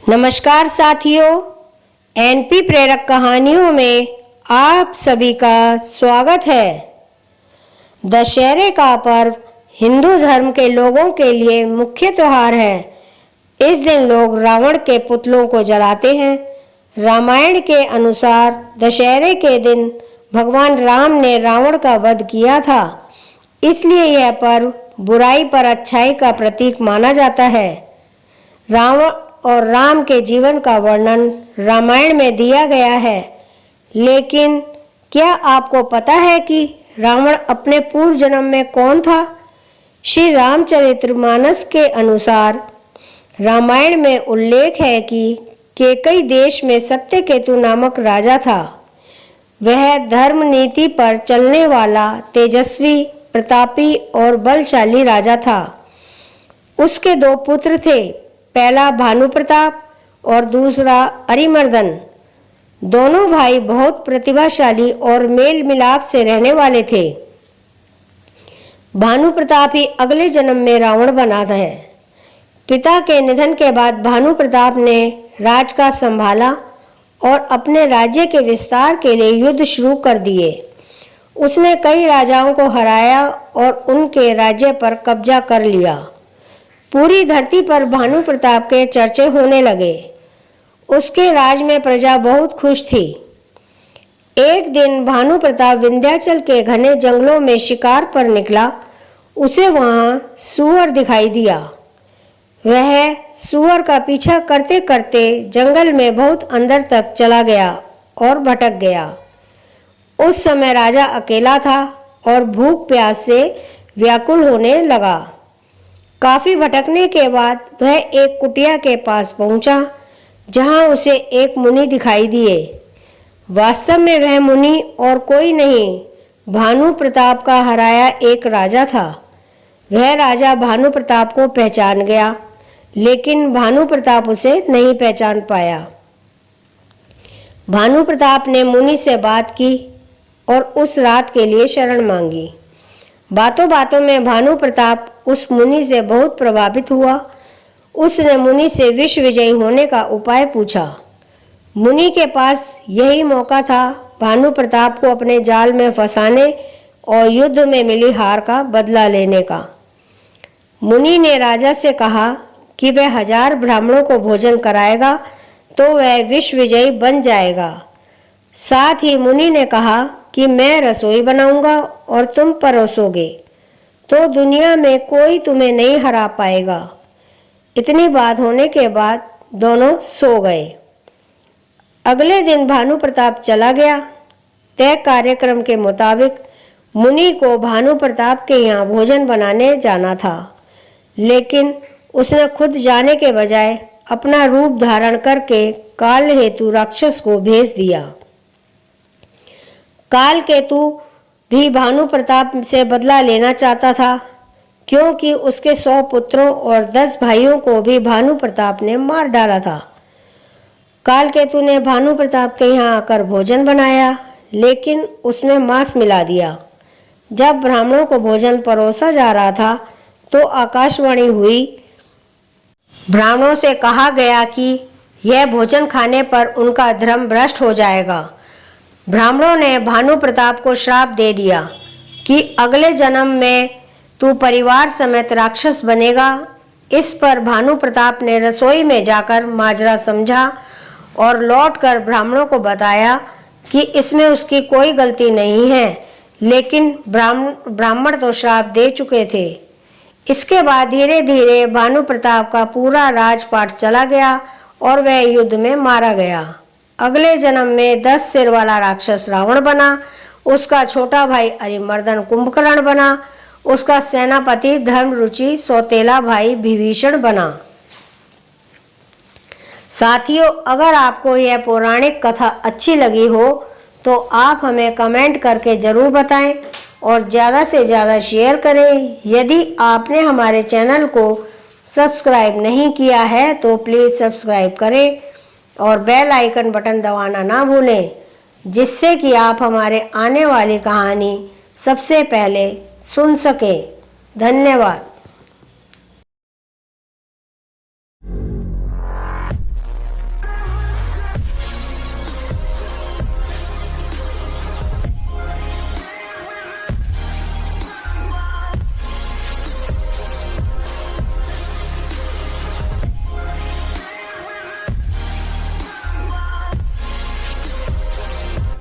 नमस्कार साथियों, एनपी प्रेरक कहानियों में आप सभी का स्वागत है। दशहरे का पर्व हिंदू धर्म के लोगों के लिए मुख्य त्योहार है। इस दिन लोग रावण के पुतलों को जलाते हैं। रामायण के अनुसार दशहरे के दिन भगवान राम ने रावण का वध किया था, इसलिए यह पर्व बुराई पर अच्छाई का प्रतीक माना जाता है। रावण और राम के जीवन का वर्णन रामायण में दिया गया है, लेकिन क्या आपको पता है कि रावण अपने पूर्व जन्म में कौन था? श्री रामचरितमानस के अनुसार रामायण में उल्लेख है कि केकई देश में सत्यकेतु नामक राजा था। वह धर्म नीति पर चलने वाला तेजस्वी, प्रतापी और बलशाली राजा था। उसके दो पुत्र थे, पहला भानु प्रताप और दूसरा अरिमर्दन। दोनों भाई बहुत प्रतिभाशाली और मेल मिलाप से रहने वाले थे। भानु प्रताप ही अगले जन्म में रावण बना है। पिता के निधन के बाद भानु प्रताप ने राजकाज संभाला और अपने राज्य के विस्तार के लिए युद्ध शुरू कर दिए। उसने कई राजाओं को हराया और उनके राज्य पर कब्जा कर लिया। पूरी धरती पर भानु प्रताप के चर्चे होने लगे। उसके राज में प्रजा बहुत खुश थी। एक दिन भानु प्रताप विंध्याचल के घने जंगलों में शिकार पर निकला। उसे वहां सूअर दिखाई दिया। वह सूअर का पीछा करते करते जंगल में बहुत अंदर तक चला गया और भटक गया। उस समय राजा अकेला था और भूख प्यास से व्याकुल होने लगा। काफी भटकने के बाद वह एक कुटिया के पास पहुंचा, जहां उसे एक मुनि दिखाई दिए। वास्तव में वह मुनि और कोई नहीं, भानु प्रताप का हराया एक राजा था। वह राजा भानु प्रताप को पहचान गया, लेकिन भानु प्रताप उसे नहीं पहचान पाया। भानु प्रताप ने मुनि से बात की और उस रात के लिए शरण मांगी। बातों बातों में भानु प्रताप उस मुनि से बहुत प्रभावित हुआ। उसने मुनि से विश्व विजयी होने का उपाय पूछा। मुनि के पास यही मौका था भानु प्रताप को अपने जाल में फंसाने और युद्ध में मिली हार का बदला लेने का। मुनि ने राजा से कहा कि वह 1000 ब्राह्मणों को भोजन कराएगा तो वह विश्व विजयी बन जाएगा। साथ ही मुनि ने कहा कि मैं रसोई बनाऊंगा और तुम परोसोगे, तो दुनिया में कोई तुम्हें नहीं हरा पाएगा। इतनी बात होने के बाद दोनों सो गए। अगले दिन भानु प्रताप चला गया। तय कार्यक्रम के मुताबिक मुनि को भानु प्रताप के यहाँ भोजन बनाने जाना था, लेकिन उसने खुद जाने के बजाय अपना रूप धारण करके काल हेतु राक्षस को भेज दिया। काल केतु भी भानु प्रताप से बदला लेना चाहता था, क्योंकि उसके 100 पुत्रों और 10 भाइयों को भी भानु प्रताप ने मार डाला था। काल केतु ने भानु प्रताप के यहाँ आकर भोजन बनाया, लेकिन उसमें मांस मिला दिया। जब ब्राह्मणों को भोजन परोसा जा रहा था तो आकाशवाणी हुई। ब्राह्मणों से कहा गया कि यह भोजन खाने पर उनका धर्म भ्रष्ट हो जाएगा। ब्राह्मणों ने भानु प्रताप को श्राप दे दिया कि अगले जन्म में तू परिवार समेत राक्षस बनेगा। इस पर भानु प्रताप ने रसोई में जाकर माजरा समझा और लौटकर ब्राह्मणों को बताया कि इसमें उसकी कोई गलती नहीं है, लेकिन ब्राह्मण तो श्राप दे चुके थे। इसके बाद धीरे धीरे भानु प्रताप का पूरा राजपाट चला गया और वह युद्ध में मारा गया। अगले जन्म में 10 सिर वाला राक्षस रावण बना। उसका छोटा भाई अरिमर्दन कुंभकर्ण बना। उसका सेनापति धर्मरुचि सौतेला भाई विभीषण बना। साथियों, अगर आपको यह पौराणिक कथा अच्छी लगी हो तो आप हमें कमेंट करके जरूर बताएं और ज़्यादा से ज़्यादा शेयर करें। यदि आपने हमारे चैनल को सब्सक्राइब नहीं किया है तो प्लीज़ सब्सक्राइब करें और बेल आइकन बटन दबाना ना भूलें, जिससे कि आप हमारे आने वाली कहानी सबसे पहले सुन सकें। धन्यवाद।